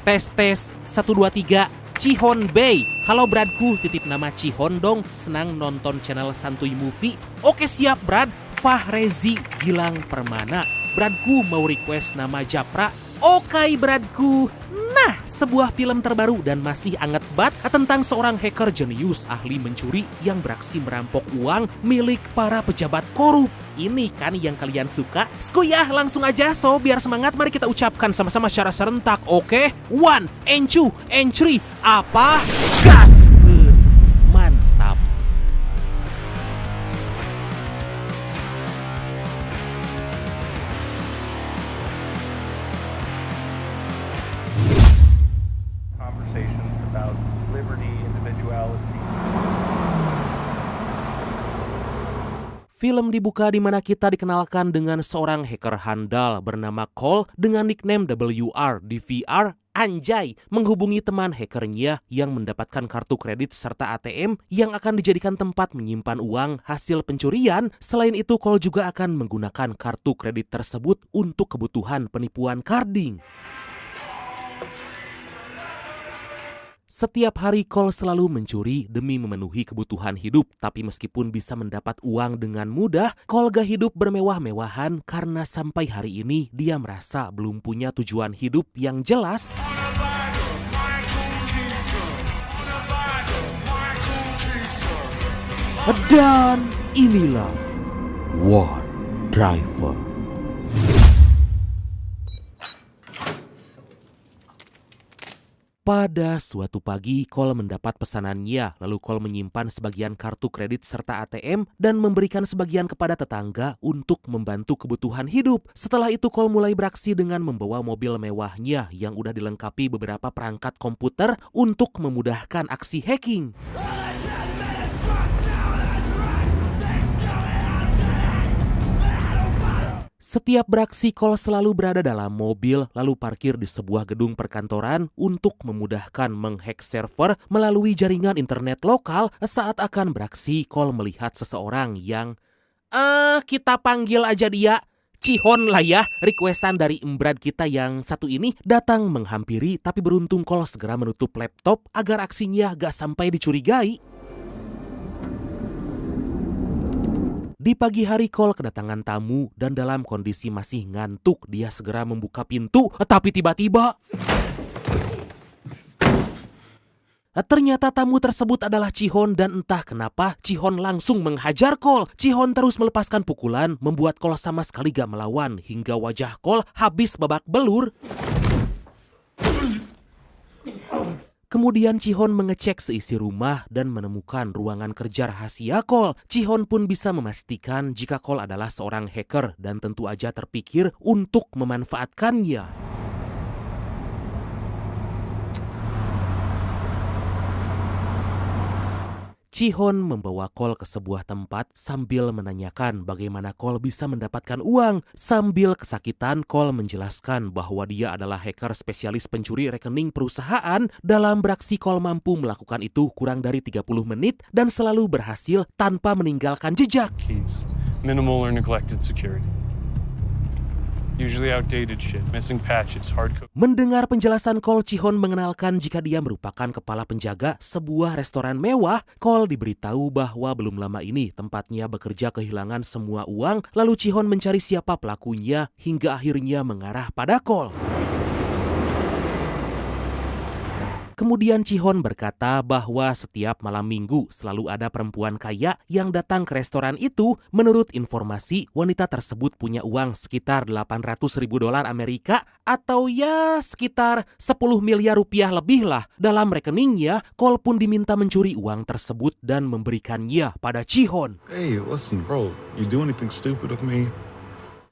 Tes 1 2 3. Cihon Bay. Halo Bradku, titip nama Cihon dong. Senang nonton channel Santuy Movie. Oke siap Brad. Fahrezi Gilang Permana. Bradku mau request nama Japra. Oke Bradku. Nah, sebuah film terbaru dan masih anget banget tentang seorang hacker jenius ahli mencuri yang beraksi merampok uang milik para pejabat korup. Ini kan yang kalian suka? Skuyah, langsung aja. So, biar semangat, mari kita ucapkan sama-sama secara serentak. Oke? 1, and 2, and 3. Apa? Gas! Mantap. Conversations about liberty, individuality. Film dibuka di mana kita dikenalkan dengan seorang hacker handal bernama Cole dengan nickname WR di VR. Anjay, menghubungi teman hackernya yang mendapatkan kartu kredit serta ATM yang akan dijadikan tempat menyimpan uang hasil pencurian. Selain itu, Cole juga akan menggunakan kartu kredit tersebut untuk kebutuhan penipuan carding. Setiap hari Cole selalu mencuri demi memenuhi kebutuhan hidup. Tapi meskipun bisa mendapat uang dengan mudah, Cole gak hidup bermewah-mewahan karena sampai hari ini dia merasa belum punya tujuan hidup yang jelas. Dan inilah War Driver. Pada suatu pagi, Cole mendapat pesanannya, lalu Cole menyimpan sebagian kartu kredit serta ATM dan memberikan sebagian kepada tetangga untuk membantu kebutuhan hidup. Setelah itu, Cole mulai beraksi dengan membawa mobil mewahnya yang udah dilengkapi beberapa perangkat komputer untuk memudahkan aksi hacking. Setiap beraksi, Cole selalu berada dalam mobil lalu parkir di sebuah gedung perkantoran untuk memudahkan menghack server melalui jaringan internet lokal. Saat akan beraksi, Cole melihat seseorang yang kita panggil aja dia Cihon lah ya. Requestan dari Embrad kita yang satu ini datang menghampiri, tapi beruntung Cole segera menutup laptop agar aksinya gak sampai dicurigai. Di pagi hari, Cole kedatangan tamu dan dalam kondisi masih ngantuk, dia segera membuka pintu, tapi tiba-tiba ternyata tamu tersebut adalah Cihon dan entah kenapa Cihon langsung menghajar Cole. Cihon terus melepaskan pukulan, membuat Cole sama sekali gak melawan hingga wajah Cole habis babak belur. Kemudian Cihon mengecek seisi rumah dan menemukan ruangan kerja rahasia Cole. Cihon pun bisa memastikan jika Cole adalah seorang hacker dan tentu aja terpikir untuk memanfaatkannya. Cihon membawa Cole ke sebuah tempat sambil menanyakan bagaimana Cole bisa mendapatkan uang. Sambil kesakitan, Cole menjelaskan bahwa dia adalah hacker spesialis pencuri rekening perusahaan. Dalam beraksi, Cole mampu melakukan itu kurang dari 30 menit dan selalu berhasil tanpa meninggalkan jejak. Keys. Minimal or neglected security. Usually outdated shit, missing patches, hard code. Mendengar penjelasan Cole, Cihon mengenalkan jika dia merupakan kepala penjaga sebuah restoran mewah. Cole diberitahu bahwa belum lama ini tempatnya bekerja kehilangan semua uang. Lalu Cihon mencari siapa pelakunya hingga akhirnya mengarah pada Cole. Kemudian Cihon berkata bahwa setiap malam minggu selalu ada perempuan kaya yang datang ke restoran itu. Menurut informasi, wanita tersebut punya uang sekitar 800 ribu dolar Amerika atau ya sekitar 10 miliar rupiah lebih lah dalam rekeningnya. Cole pun diminta mencuri uang tersebut dan memberikannya pada Cihon. Hey, listen bro, you do anything stupid with me?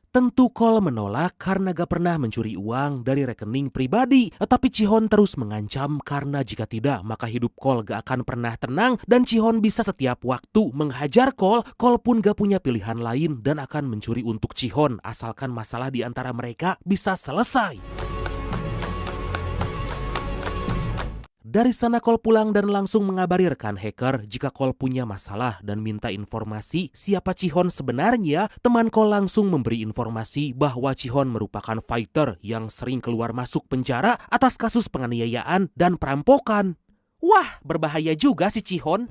Tentu Cole menolak karena gak pernah mencuri uang dari rekening pribadi. Tapi Cihon terus mengancam karena jika tidak maka hidup Cole gak akan pernah tenang dan Cihon bisa setiap waktu menghajar Cole. Cole pun gak punya pilihan lain dan akan mencuri untuk Cihon asalkan masalah di antara mereka bisa selesai. Dari sana Cole pulang dan langsung mengabari rekan hacker jika Cole punya masalah dan minta informasi siapa Chihon sebenarnya. Teman Cole langsung memberi informasi bahwa Chihon merupakan fighter yang sering keluar masuk penjara atas kasus penganiayaan dan perampokan. Wah, berbahaya juga si Chihon.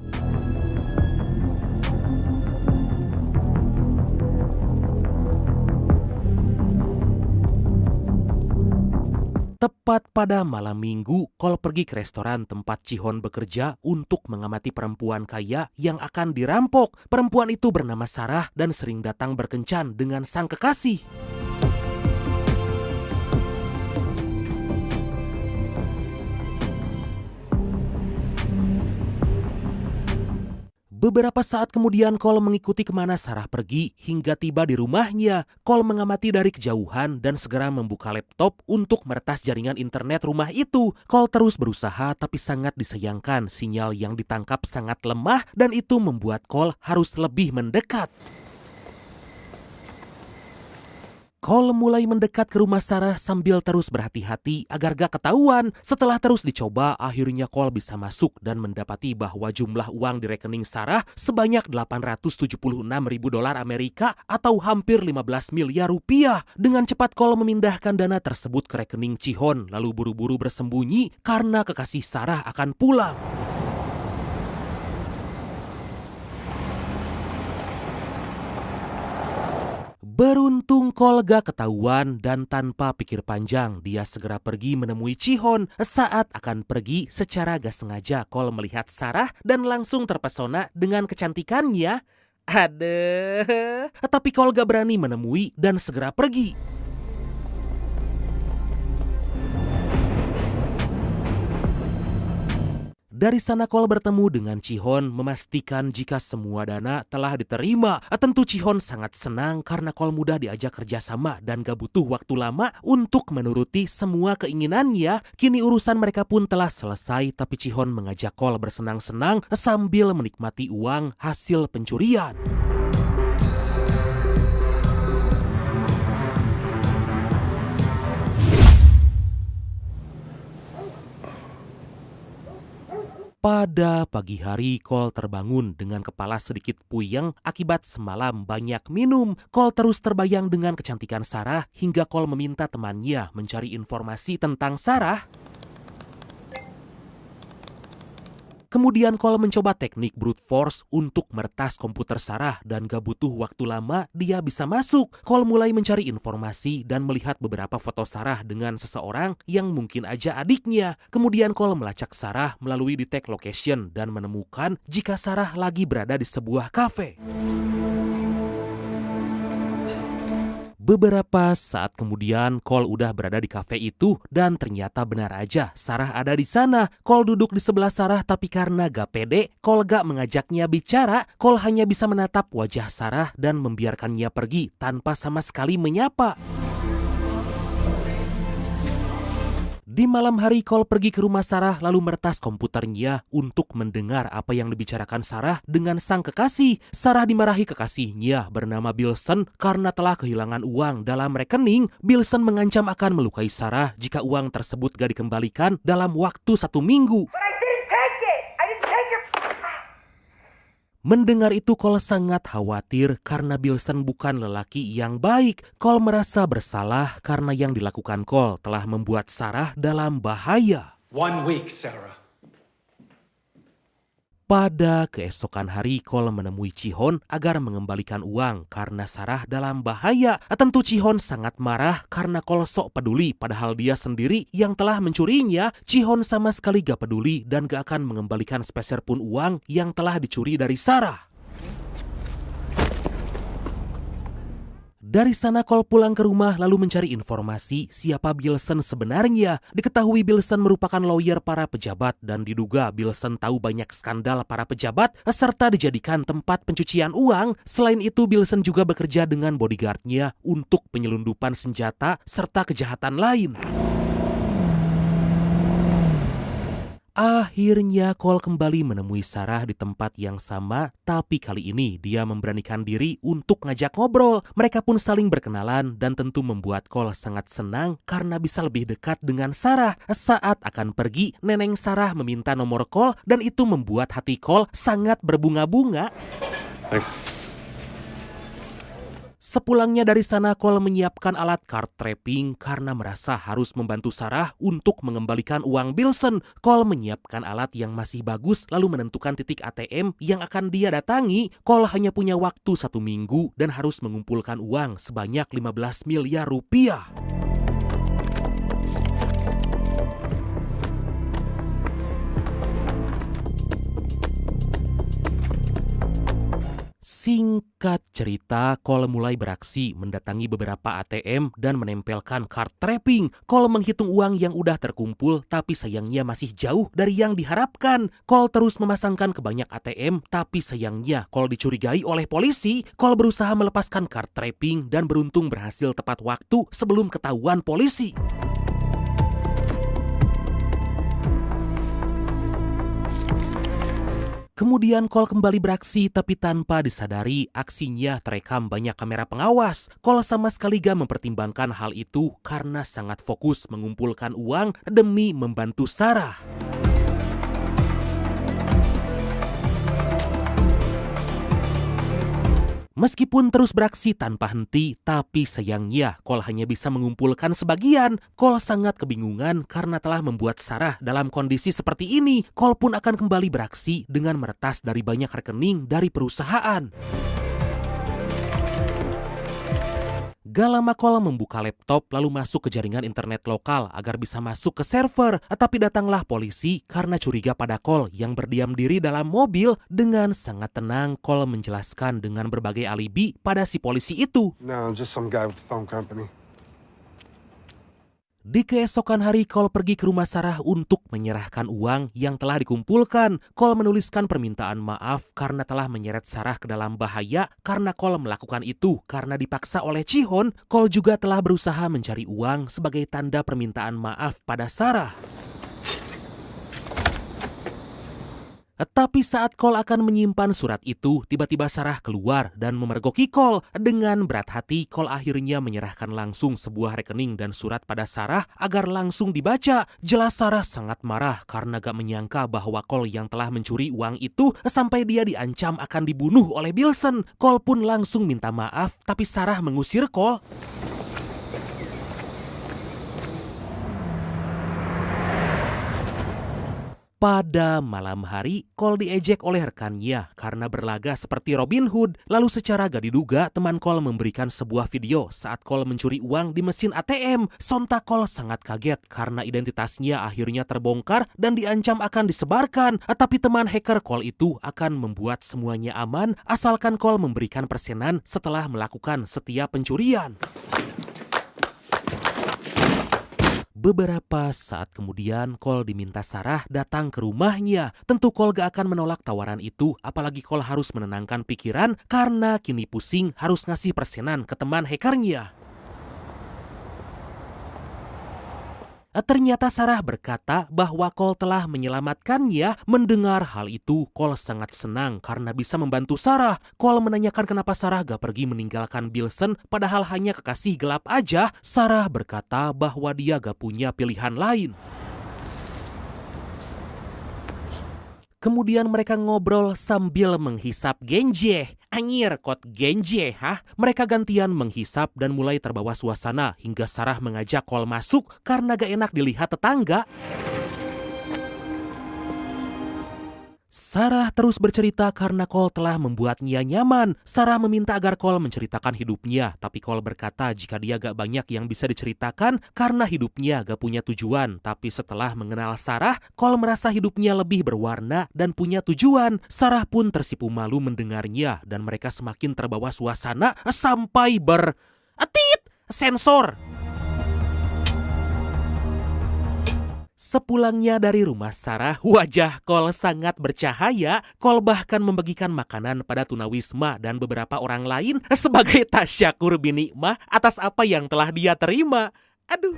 Tepat pada malam minggu, Cole pergi ke restoran tempat Chihon bekerja untuk mengamati perempuan kaya yang akan dirampok. Perempuan itu bernama Sarah dan sering datang berkencan dengan sang kekasih. Beberapa saat kemudian Cole mengikuti kemana Sarah pergi hingga tiba di rumahnya. Cole mengamati dari kejauhan dan segera membuka laptop untuk meretas jaringan internet rumah itu. Cole terus berusaha tapi sangat disayangkan sinyal yang ditangkap sangat lemah dan itu membuat Cole harus lebih mendekat. Cole mulai mendekat ke rumah Sarah sambil terus berhati-hati agar gak ketahuan. Setelah terus dicoba, akhirnya Cole bisa masuk dan mendapati bahwa jumlah uang di rekening Sarah sebanyak $876.000 Amerika atau hampir 15 miliar rupiah. Dengan cepat Cole memindahkan dana tersebut ke rekening Chihon lalu buru-buru bersembunyi karena kekasih Sarah akan pulang. Beruntung Cole gak ketahuan dan tanpa pikir panjang dia segera pergi menemui Chihon. Saat akan pergi secara gak sengaja Cole melihat Sarah dan langsung terpesona dengan kecantikannya. Aduh, tapi Cole gak berani menemui dan segera pergi. Dari sana Cole bertemu dengan Chihon memastikan jika semua dana telah diterima. Tentu Chihon sangat senang karena Cole mudah diajak kerjasama dan gak butuh waktu lama untuk menuruti semua keinginannya. Kini urusan mereka pun telah selesai tapi Chihon mengajak Cole bersenang-senang sambil menikmati uang hasil pencurian. Pada pagi hari, Cole terbangun dengan kepala sedikit puyeng akibat semalam banyak minum. Cole terus terbayang dengan kecantikan Sarah hingga Cole meminta temannya mencari informasi tentang Sarah. Kemudian Cole mencoba teknik brute force untuk meretas komputer Sarah dan gak butuh waktu lama dia bisa masuk. Cole mulai mencari informasi dan melihat beberapa foto Sarah dengan seseorang yang mungkin aja adiknya. Kemudian Cole melacak Sarah melalui detect location dan menemukan jika Sarah lagi berada di sebuah kafe. Beberapa saat kemudian Cole udah berada di kafe itu dan ternyata benar aja Sarah ada di sana. Cole duduk di sebelah Sarah tapi karena gak pede, Cole gak mengajaknya bicara. Cole hanya bisa menatap wajah Sarah dan membiarkannya pergi tanpa sama sekali menyapa. Di malam hari Cole pergi ke rumah Sarah lalu meretas komputernya untuk mendengar apa yang dibicarakan Sarah dengan sang kekasih. Sarah dimarahi kekasihnya bernama Bilson karena telah kehilangan uang dalam rekening. Bilson mengancam akan melukai Sarah jika uang tersebut gak dikembalikan dalam waktu 1 minggu. Mendengar itu Cole sangat khawatir karena Bilson bukan lelaki yang baik. Cole merasa bersalah karena yang dilakukan Cole telah membuat Sarah dalam bahaya. 1 week, Sarah. Pada keesokan hari Cole menemui Chihon agar mengembalikan uang karena Sarah dalam bahaya. Tentu Chihon sangat marah karena Cole sok peduli padahal dia sendiri yang telah mencurinya. Chihon sama sekali gak peduli dan gak akan mengembalikan sepeser pun uang yang telah dicuri dari Sarah. Dari sana Cole pulang ke rumah lalu mencari informasi siapa Bilson sebenarnya. Diketahui Bilson merupakan lawyer para pejabat dan diduga Bilson tahu banyak skandal para pejabat serta dijadikan tempat pencucian uang. Selain itu Bilson juga bekerja dengan bodyguardnya untuk penyelundupan senjata serta kejahatan lain. Akhirnya Cole kembali menemui Sarah di tempat yang sama, tapi kali ini dia memberanikan diri untuk ngajak ngobrol. Mereka pun saling berkenalan dan tentu membuat Cole sangat senang karena bisa lebih dekat dengan Sarah. Saat akan pergi, neneng Sarah meminta nomor Cole dan itu membuat hati Cole sangat berbunga-bunga. Thanks. Sepulangnya dari sana, Cole menyiapkan alat card trapping karena merasa harus membantu Sarah untuk mengembalikan uang Bilson. Cole menyiapkan alat yang masih bagus lalu menentukan titik ATM yang akan dia datangi. Cole hanya punya waktu 1 minggu dan harus mengumpulkan uang sebanyak 15 miliar rupiah. Singkat cerita, Cole mulai beraksi mendatangi beberapa ATM dan menempelkan card trapping. Cole menghitung uang yang udah terkumpul, tapi sayangnya masih jauh dari yang diharapkan. Cole terus memasangkan ke banyak ATM, tapi sayangnya Cole dicurigai oleh polisi. Cole berusaha melepaskan card trapping dan beruntung berhasil tepat waktu sebelum ketahuan polisi. Kemudian Cole kembali beraksi, tapi tanpa disadari aksinya terekam banyak kamera pengawas. Cole sama sekali gak mempertimbangkan hal itu karena sangat fokus mengumpulkan uang demi membantu Sarah. Meskipun terus beraksi tanpa henti, tapi sayangnya Cole hanya bisa mengumpulkan sebagian. Cole sangat kebingungan karena telah membuat Sarah dalam kondisi seperti ini. Cole pun akan kembali beraksi dengan meretas dari banyak rekening dari perusahaan. Gak lama Cole membuka laptop lalu masuk ke jaringan internet lokal agar bisa masuk ke server. Tapi datanglah polisi karena curiga pada Cole yang berdiam diri dalam mobil. Dengan sangat tenang Cole menjelaskan dengan berbagai alibi pada si polisi itu. No, I'm just some guy with the phone company. Di keesokan hari, Cole pergi ke rumah Sarah untuk menyerahkan uang yang telah dikumpulkan. Cole menuliskan permintaan maaf karena telah menyeret Sarah ke dalam bahaya. Karena Cole melakukan itu karena dipaksa oleh Chihon, Cole juga telah berusaha mencari uang sebagai tanda permintaan maaf pada Sarah. Tapi saat Cole akan menyimpan surat itu, tiba-tiba Sarah keluar dan memergoki Cole. Dengan berat hati, Cole akhirnya menyerahkan langsung sebuah rekening dan surat pada Sarah agar langsung dibaca. Jelas Sarah sangat marah karena gak menyangka bahwa Cole yang telah mencuri uang itu sampai dia diancam akan dibunuh oleh Bilson. Cole pun langsung minta maaf, tapi Sarah mengusir Cole. Pada malam hari, Cole diejek oleh rekannya karena berlaga seperti Robin Hood. Lalu secara gak diduga, teman Cole memberikan sebuah video saat Cole mencuri uang di mesin ATM. Sontak Cole sangat kaget karena identitasnya akhirnya terbongkar dan diancam akan disebarkan. Tapi teman hacker Cole itu akan membuat semuanya aman asalkan Cole memberikan persenan setelah melakukan setiap pencurian. Beberapa saat kemudian, Cole diminta Sarah datang ke rumahnya. Tentu Cole gak akan menolak tawaran itu, apalagi Cole harus menenangkan pikiran karena kini pusing harus ngasih persenan ke teman hackernya. Ternyata Sarah berkata bahwa Cole telah menyelamatkannya. Mendengar hal itu, Cole sangat senang karena bisa membantu Sarah. Cole menanyakan kenapa Sarah gak pergi meninggalkan Bilson padahal hanya kekasih gelap aja. Sarah berkata bahwa dia gak punya pilihan lain. Kemudian mereka ngobrol sambil menghisap genje. Anyir, kot genje, hah? Mereka gantian menghisap dan mulai terbawa suasana hingga Sarah mengajak Cole masuk karena gak enak dilihat tetangga. Sarah terus bercerita karena Cole telah membuatnya nyaman. Sarah meminta agar Cole menceritakan hidupnya, tapi Cole berkata jika dia gak banyak yang bisa diceritakan karena hidupnya gak punya tujuan. Tapi setelah mengenal Sarah, Cole merasa hidupnya lebih berwarna dan punya tujuan. Sarah pun tersipu malu mendengarnya dan mereka semakin terbawa suasana sampai sensor. Sepulangnya dari rumah Sarah, wajah Cole sangat bercahaya. Cole bahkan membagikan makanan pada tunawisma dan beberapa orang lain sebagai tasyakur binikmah atas apa yang telah dia terima. Aduh.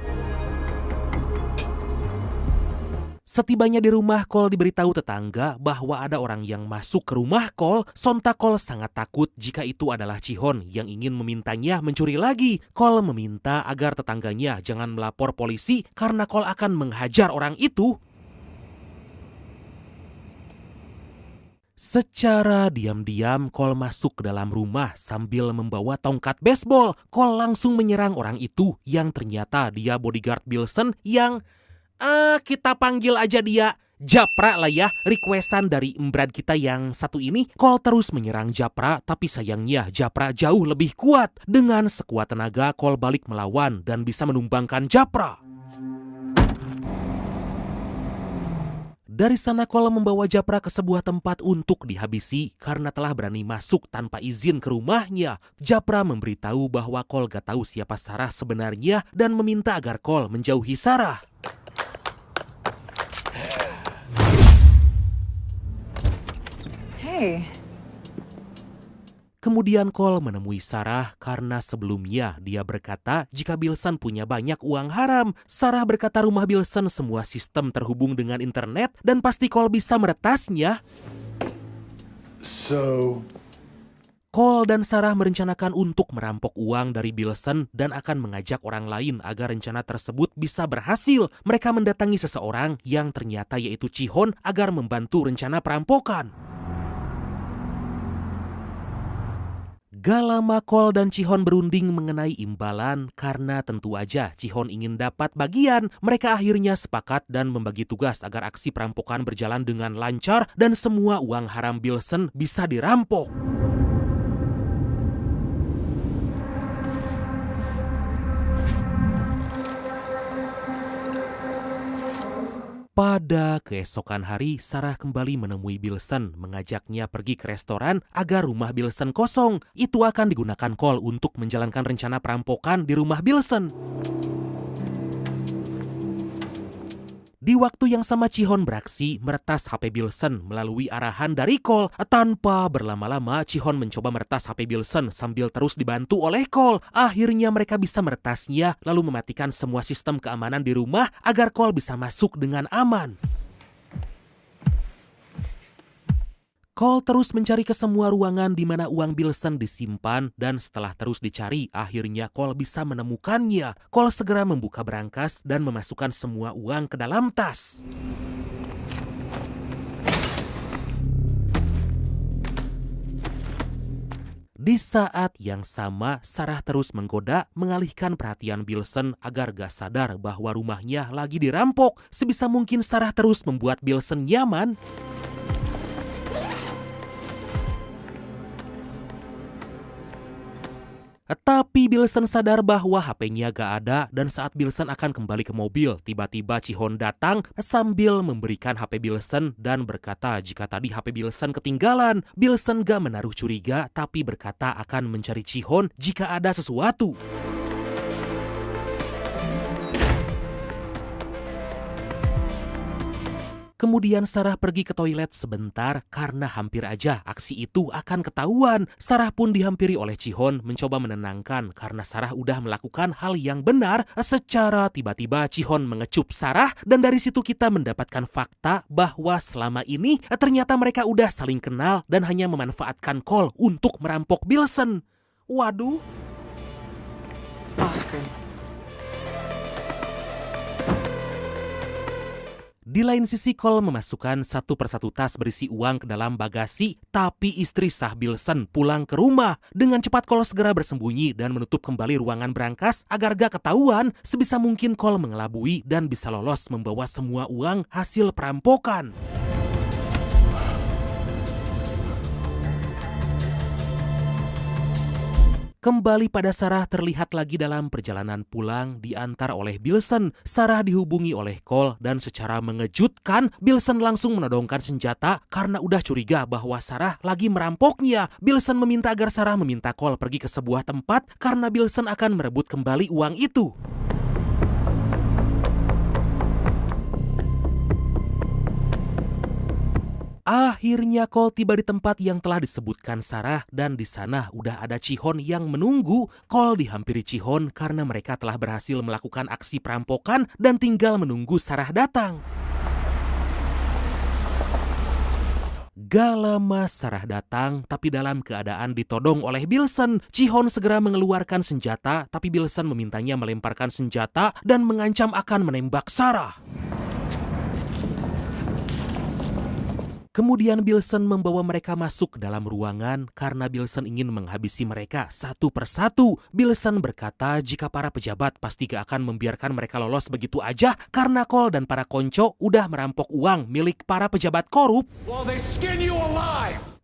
Setibanya di rumah, Cole diberitahu tetangga bahwa ada orang yang masuk ke rumah Cole. Sontak Cole sangat takut jika itu adalah Ji-Hon yang ingin memintanya mencuri lagi. Cole meminta agar tetangganya jangan melapor polisi karena Cole akan menghajar orang itu. Secara diam-diam, Cole masuk ke dalam rumah sambil membawa tongkat baseball. Cole langsung menyerang orang itu yang ternyata dia bodyguard Bilson yang kita panggil aja dia Japra lah ya, requestan dari Brad kita yang satu ini. Cole terus menyerang Japra, tapi sayangnya Japra jauh lebih kuat. Dengan sekuat tenaga, Cole balik melawan dan bisa menumbangkan Japra. Dari sana Cole membawa Japra ke sebuah tempat untuk dihabisi karena telah berani masuk tanpa izin ke rumahnya. Japra memberitahu bahwa Cole gak tahu siapa Sarah sebenarnya dan meminta agar Cole menjauhi Sarah. Kemudian Cole menemui Sarah karena sebelumnya dia berkata jika Bilson punya banyak uang haram. Sarah berkata rumah Bilson semua sistem terhubung dengan internet dan pasti Cole bisa meretasnya. Cole dan Sarah merencanakan untuk merampok uang dari Bilson dan akan mengajak orang lain agar rencana tersebut bisa berhasil. Mereka mendatangi seseorang yang ternyata yaitu Ji-Hon agar membantu rencana perampokan. Gak lama Cole dan Ji-Hon berunding mengenai imbalan karena tentu aja Ji-Hon ingin dapat bagian. Mereka akhirnya sepakat dan membagi tugas agar aksi perampokan berjalan dengan lancar dan semua uang haram Bilson bisa dirampok. Pada keesokan hari, Sarah kembali menemui Bilson, mengajaknya pergi ke restoran agar rumah Bilson kosong. Itu akan digunakan Cole untuk menjalankan rencana perampokan di rumah Bilson. Di waktu yang sama Ji-Hon beraksi meretas HP Bilson melalui arahan dari Cole. Tanpa berlama-lama Ji-Hon mencoba meretas HP Bilson sambil terus dibantu oleh Cole. Akhirnya mereka bisa meretasnya lalu mematikan semua sistem keamanan di rumah agar Cole bisa masuk dengan aman. Cole terus mencari ke semua ruangan di mana uang Bilson disimpan dan setelah terus dicari, akhirnya Cole bisa menemukannya. Cole segera membuka berangkas dan memasukkan semua uang ke dalam tas. Di saat yang sama, Sarah terus menggoda mengalihkan perhatian Bilson agar gak sadar bahwa rumahnya lagi dirampok. Sebisa mungkin Sarah terus membuat Bilson nyaman. Tapi Bilson sadar bahwa HP-nya gak ada dan saat Bilson akan kembali ke mobil, tiba-tiba Ji-Hon datang sambil memberikan HP Bilson dan berkata jika tadi HP Bilson ketinggalan. Bilson gak menaruh curiga tapi berkata akan mencari Ji-Hon jika ada sesuatu. Kemudian Sarah pergi ke toilet sebentar karena hampir aja aksi itu akan ketahuan. Sarah pun dihampiri oleh Ji-Hon mencoba menenangkan karena Sarah udah melakukan hal yang benar. Secara tiba-tiba Ji-Hon mengecup Sarah dan dari situ kita mendapatkan fakta bahwa selama ini ternyata mereka udah saling kenal dan hanya memanfaatkan Cole untuk merampok Bilson. Waduh. Oscar. Di lain sisi Cole memasukkan satu persatu tas berisi uang ke dalam bagasi, tapi istri sah Bilson pulang ke rumah. Dengan cepat Cole segera bersembunyi dan menutup kembali ruangan berangkas agar gak ketahuan. Sebisa mungkin Cole mengelabui dan bisa lolos membawa semua uang hasil perampokan. Kembali pada Sarah terlihat lagi dalam perjalanan pulang diantar oleh Bilson. Sarah dihubungi oleh Cole dan secara mengejutkan Bilson langsung menodongkan senjata karena udah curiga bahwa Sarah lagi merampoknya. Bilson meminta agar Sarah meminta Cole pergi ke sebuah tempat karena Bilson akan merebut kembali uang itu. Akhirnya Cole tiba di tempat yang telah disebutkan Sarah dan di sana udah ada Ji-Hon yang menunggu. Cole dihampiri Ji-Hon karena mereka telah berhasil melakukan aksi perampokan dan tinggal menunggu Sarah datang. Gak lama Sarah datang, tapi dalam keadaan ditodong oleh Bilson. Ji-hoon segera mengeluarkan senjata, tapi Bilson memintanya melemparkan senjata dan mengancam akan menembak Sarah. Kemudian Bilson membawa mereka masuk dalam ruangan karena Bilson ingin menghabisi mereka satu persatu. Bilson berkata jika para pejabat pasti gak akan membiarkan mereka lolos begitu aja karena Cole dan para konco udah merampok uang milik para pejabat korup.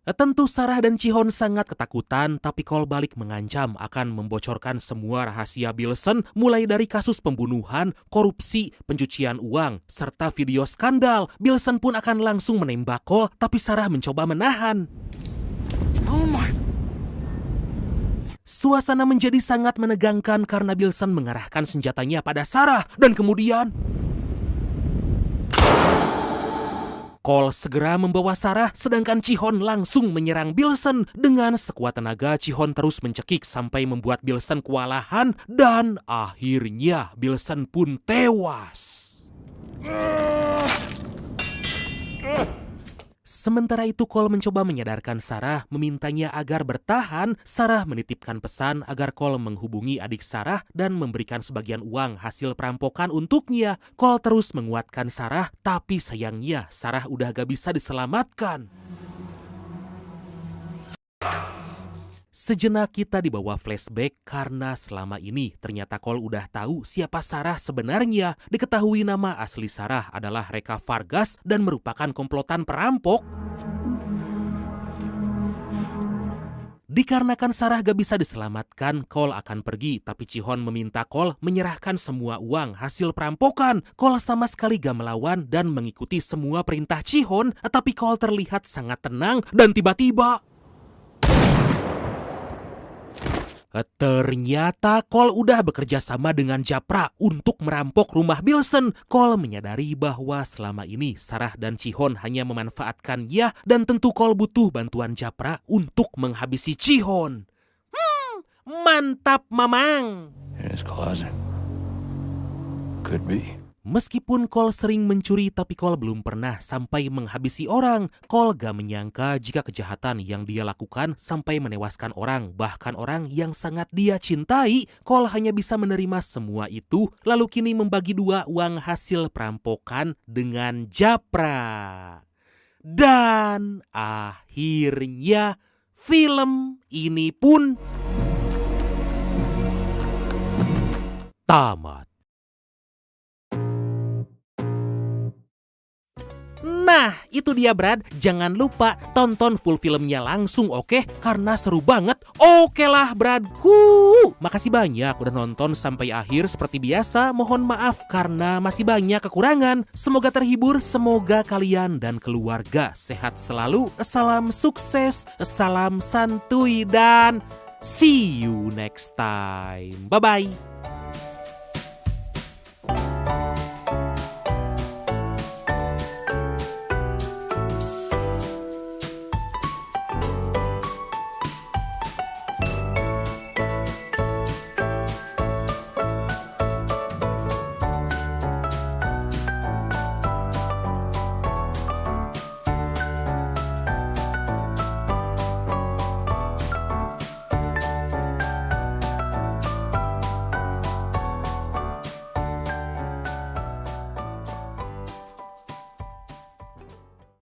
Tentu Sarah dan Ji-hoon sangat ketakutan, tapi Cole balik mengancam akan membocorkan semua rahasia Bilson mulai dari kasus pembunuhan, korupsi, pencucian uang, serta video skandal. Bilson pun akan langsung menembak Cole, tapi Sarah mencoba menahan. Suasana menjadi sangat menegangkan karena Bilson mengarahkan senjatanya pada Sarah dan kemudian Cole segera membawa Sarah, sedangkan Ji-hoon langsung menyerang Bilson. Dengan sekuat tenaga, Ji-hoon terus mencekik sampai membuat Bilson kewalahan dan akhirnya Bilson pun tewas. Sementara itu Cole mencoba menyadarkan Sarah, memintanya agar bertahan. Sarah menitipkan pesan agar Cole menghubungi adik Sarah dan memberikan sebagian uang hasil perampokan untuknya. Cole terus menguatkan Sarah, tapi sayangnya Sarah udah gak bisa diselamatkan. Sejenak kita dibawa flashback karena selama ini ternyata Cole udah tahu siapa Sarah sebenarnya. Diketahui nama asli Sarah adalah Rekha Vargas dan merupakan komplotan perampok. Dikarenakan Sarah gak bisa diselamatkan, Cole akan pergi, tapi Ji-hoon meminta Cole menyerahkan semua uang hasil perampokan. Cole sama sekali gak melawan dan mengikuti semua perintah Ji-hoon, tapi Cole terlihat sangat tenang dan tiba-tiba ternyata Cole udah bekerja sama dengan Japra untuk merampok rumah Bilson. Cole menyadari bahwa selama ini Sarah dan Ji-hoon hanya memanfaatkannya dan tentu Cole butuh bantuan Japra untuk menghabisi Ji-hoon. Mantap mamang. In his closet. Could be. Meskipun Cole sering mencuri, tapi Cole belum pernah sampai menghabisi orang. Cole gak menyangka jika kejahatan yang dia lakukan sampai menewaskan orang, bahkan orang yang sangat dia cintai. Cole hanya bisa menerima semua itu, lalu kini membagi dua uang hasil perampokan dengan Japra. Dan akhirnya film ini pun tamat. Nah, itu dia Brad. Jangan lupa tonton full filmnya langsung, oke? Karena seru banget. Oke lah Bradku. Makasih banyak udah nonton sampai akhir. Seperti biasa, mohon maaf karena masih banyak kekurangan. Semoga terhibur, semoga kalian dan keluarga sehat selalu. Salam sukses, salam santuy, dan see you next time. Bye-bye.